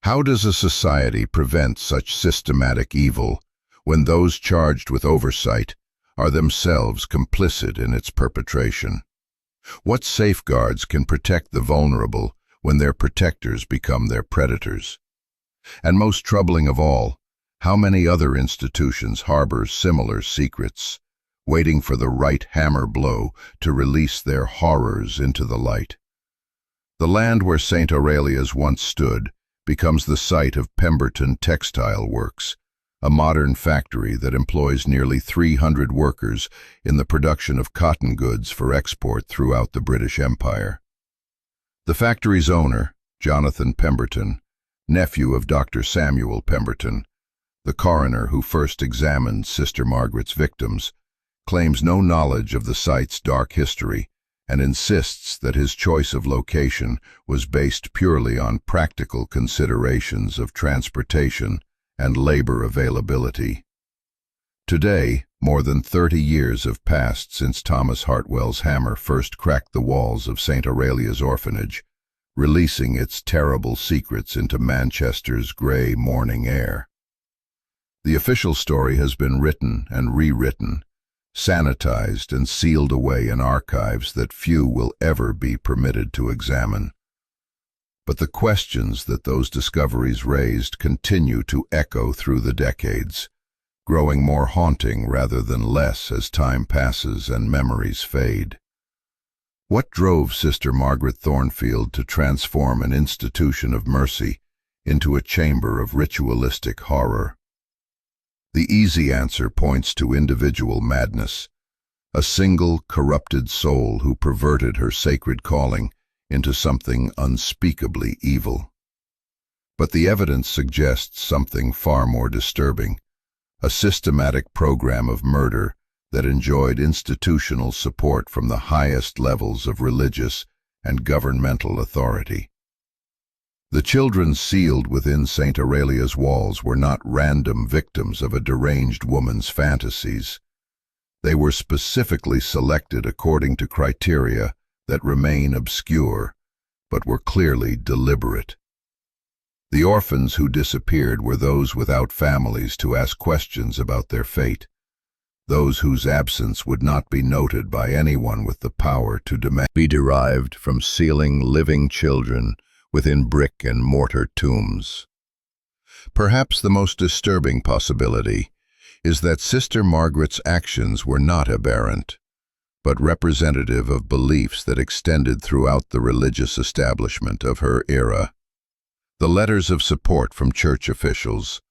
How does a society prevent such systematic evil when those charged with oversight are themselves complicit in its perpetration? What safeguards can protect the vulnerable when their protectors become their predators? And most troubling of all, how many other institutions harbor similar secrets, waiting for the right hammer blow to release their horrors into the light? The land where St. Aurelia's once stood becomes the site of Pemberton Textile Works, a modern factory that employs nearly 300 workers in the production of cotton goods for export throughout the British Empire. The factory's owner, Jonathan Pemberton, nephew of Dr. Samuel Pemberton, the coroner who first examined Sister Margaret's victims, claims no knowledge of the site's dark history and insists that his choice of location was based purely on practical considerations of transportation and labor availability. Today, More than 30 years have passed since Thomas Hartwell's hammer first cracked the walls of St. Aurelia's Orphanage, releasing its terrible secrets into Manchester's grey morning air. The official story has been written and rewritten, sanitized and sealed away in archives that few will ever be permitted to examine. But the questions that those discoveries raised continue to echo through the decades, growing more haunting rather than less as time passes and memories fade. What drove Sister Margaret Thornfield to transform an institution of mercy into a chamber of ritualistic horror? The easy answer points to individual madness, a single corrupted soul who perverted her sacred calling into something unspeakably evil. But the evidence suggests something far more disturbing, a systematic program of murder that enjoyed institutional support from the highest levels of religious and governmental authority. The children sealed within St. Aurelia's walls were not random victims of a deranged woman's fantasies. They were specifically selected according to criteria that remain obscure, but were clearly deliberate. The orphans who disappeared were those without families to ask questions about their fate, those whose absence would not be noted by anyone with the power to demand, be derived from sealing living children within brick-and-mortar tombs. Perhaps the most disturbing possibility is that Sister Margaret's actions were not aberrant, but representative of beliefs that extended throughout the religious establishment of her era. The letters of support from church officials,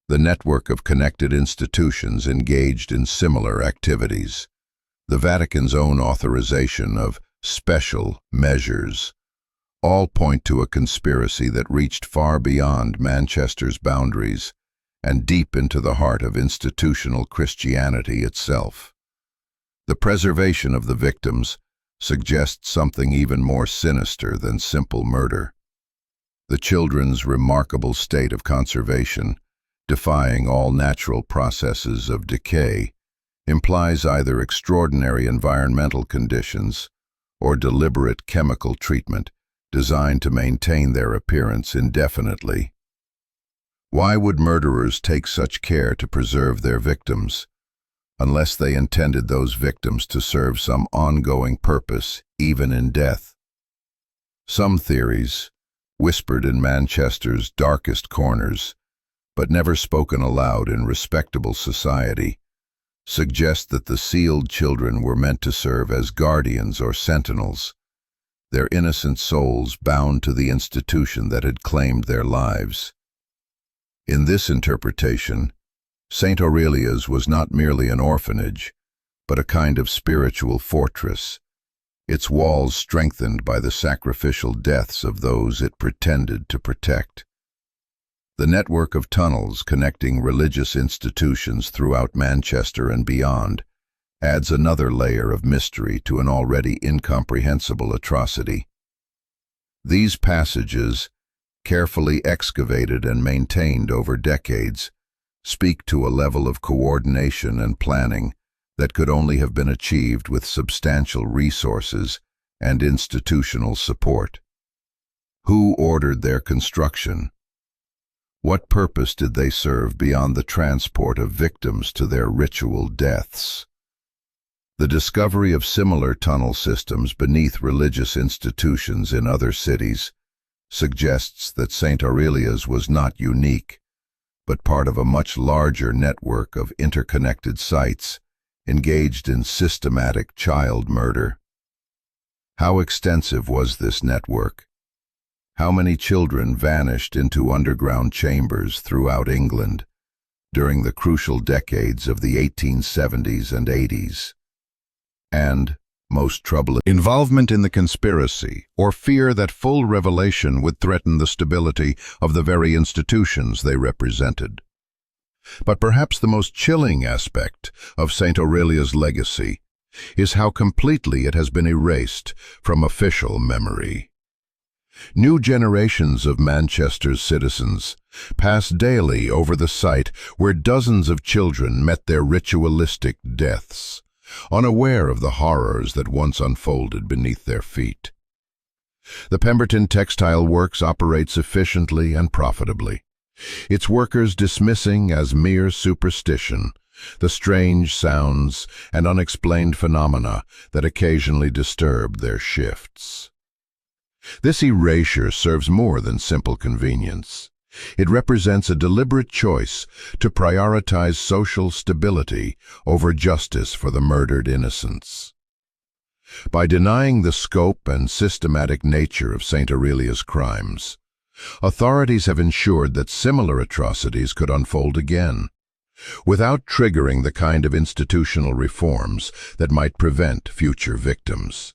the network of connected institutions engaged in similar activities, the Vatican's own authorization of special measures, all point to a conspiracy that reached far beyond Manchester's boundaries and deep into the heart of institutional Christianity itself. The preservation of the victims suggests something even more sinister than simple murder. The children's remarkable state of conservation, defying all natural processes of decay, implies either extraordinary environmental conditions or deliberate chemical treatment designed to maintain their appearance indefinitely. Why would murderers take such care to preserve their victims, unless they intended those victims to serve some ongoing purpose, even in death? Some theories, whispered in Manchester's darkest corners, but never spoken aloud in respectable society, suggest that the sealed children were meant to serve as guardians or sentinels, their innocent souls bound to the institution that had claimed their lives. In this interpretation, St. Aurelia's was not merely an orphanage, but a kind of spiritual fortress, its walls strengthened by the sacrificial deaths of those it pretended to protect. The network of tunnels connecting religious institutions throughout Manchester and beyond adds another layer of mystery to an already incomprehensible atrocity. These passages, carefully excavated and maintained over decades, speak to a level of coordination and planning that could only have been achieved with substantial resources and institutional support. Who ordered their construction? What purpose did they serve beyond the transport of victims to their ritual deaths? The discovery of similar tunnel systems beneath religious institutions in other cities suggests that St. Aurelia's was not unique, but part of a much larger network of interconnected sites engaged in systematic child murder. How extensive was this network? How many children vanished into underground chambers throughout England during the crucial decades of the 1870s and 80s? And, most troubling, involvement in the conspiracy, or fear that full revelation would threaten the stability of the very institutions they represented. But perhaps the most chilling aspect of St. Aurelia's legacy is how completely it has been erased from official memory. New generations of Manchester's citizens pass daily over the site where dozens of children met their ritualistic deaths, unaware of the horrors that once unfolded beneath their feet. The Pemberton Textile Works operates efficiently and profitably, its workers dismissing as mere superstition the strange sounds and unexplained phenomena that occasionally disturb their shifts. This erasure serves more than simple convenience. It represents a deliberate choice to prioritize social stability over justice for the murdered innocents. By denying the scope and systematic nature of St. Aurelia's crimes, authorities have ensured that similar atrocities could unfold again, without triggering the kind of institutional reforms that might prevent future victims.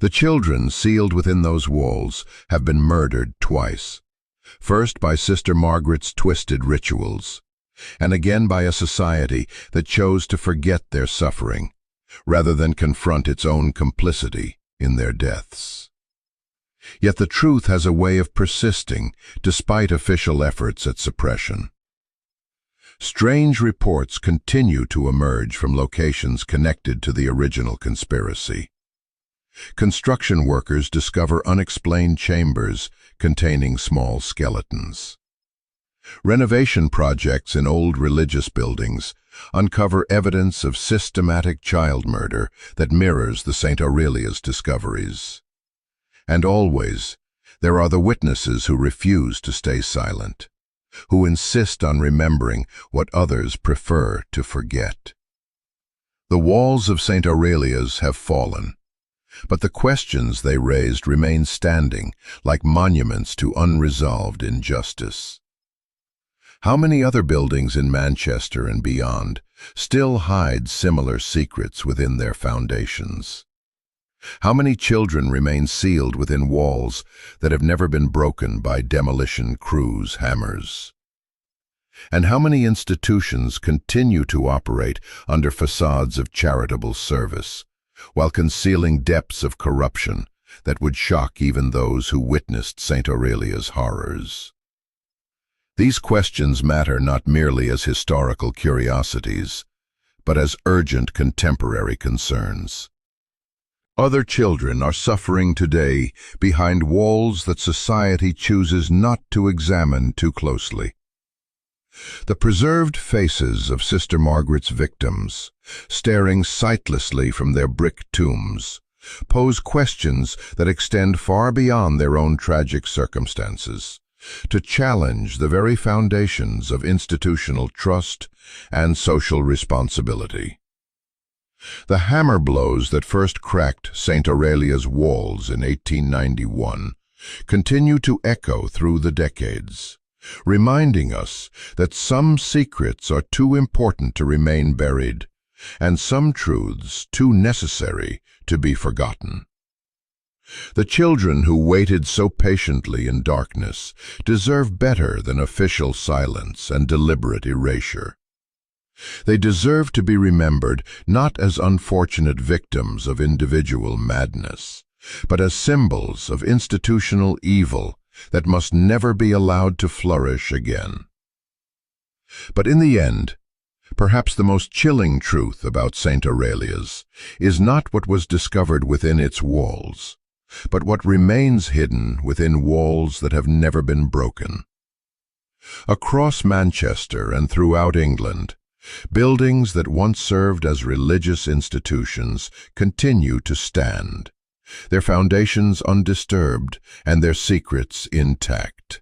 The children sealed within those walls have been murdered twice, first by Sister Margaret's twisted rituals, and again by a society that chose to forget their suffering, rather than confront its own complicity in their deaths. Yet the truth has a way of persisting despite official efforts at suppression. Strange reports continue to emerge from locations connected to the original conspiracy. Construction workers discover unexplained chambers containing small skeletons. Renovation projects in old religious buildings uncover evidence of systematic child murder that mirrors the St. Aurelia's discoveries. And always, there are the witnesses who refuse to stay silent, who insist on remembering what others prefer to forget. The walls of St. Aurelia's have fallen, but the questions they raised remain standing like monuments to unresolved injustice. How many other buildings in Manchester and beyond still hide similar secrets within their foundations? How many children remain sealed within walls that have never been broken by demolition crews' hammers? And how many institutions continue to operate under facades of charitable service, while concealing depths of corruption that would shock even those who witnessed St. Aurelia's horrors? These questions matter not merely as historical curiosities, but as urgent contemporary concerns. Other children are suffering today behind walls that society chooses not to examine too closely. The preserved faces of Sister Margaret's victims, staring sightlessly from their brick tombs, pose questions that extend far beyond their own tragic circumstances, to challenge the very foundations of institutional trust and social responsibility. The hammer blows that first cracked St. Aurelia's walls in 1891 continue to echo through the decades, reminding us that some secrets are too important to remain buried, and some truths too necessary to be forgotten. The children who waited so patiently in darkness deserve better than official silence and deliberate erasure. They deserve to be remembered not as unfortunate victims of individual madness, but as symbols of institutional evil that must never be allowed to flourish again. But in the end, perhaps the most chilling truth about St. Aurelia's is not what was discovered within its walls, but what remains hidden within walls that have never been broken. Across Manchester and throughout England, buildings that once served as religious institutions continue to stand, their foundations undisturbed and their secrets intact.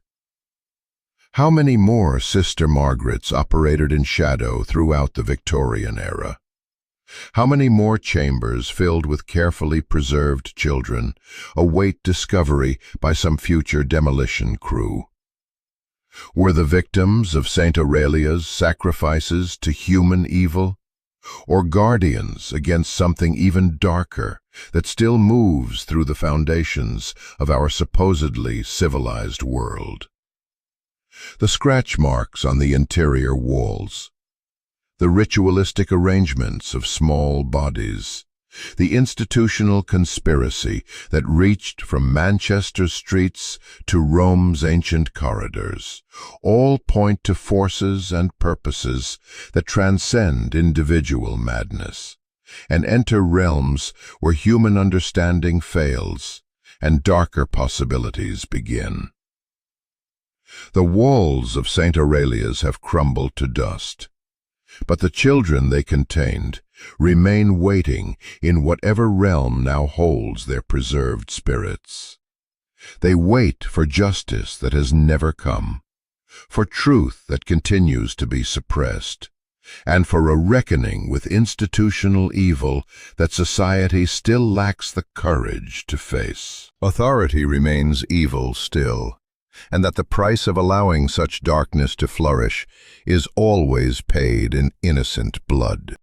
How many more Sister Margarets operated in shadow throughout the Victorian era? How many more chambers filled with carefully preserved children await discovery by some future demolition crew? Were the victims of St. Aurelia's sacrifices to human evil, or guardians against something even darker that still moves through the foundations of our supposedly civilized world? The scratch marks on the interior walls, the ritualistic arrangements of small bodies, The institutional conspiracy that reached from Manchester's streets to Rome's ancient corridors, all point to forces and purposes that transcend individual madness, and enter realms where human understanding fails and darker possibilities begin. The walls of St. Aurelia's have crumbled to dust, but the children they contained remain waiting in whatever realm now holds their preserved spirits. They wait for justice that has never come, for truth that continues to be suppressed, and for a reckoning with institutional evil that society still lacks the courage to face. Authority remains evil still, and that the price of allowing such darkness to flourish is always paid in innocent blood.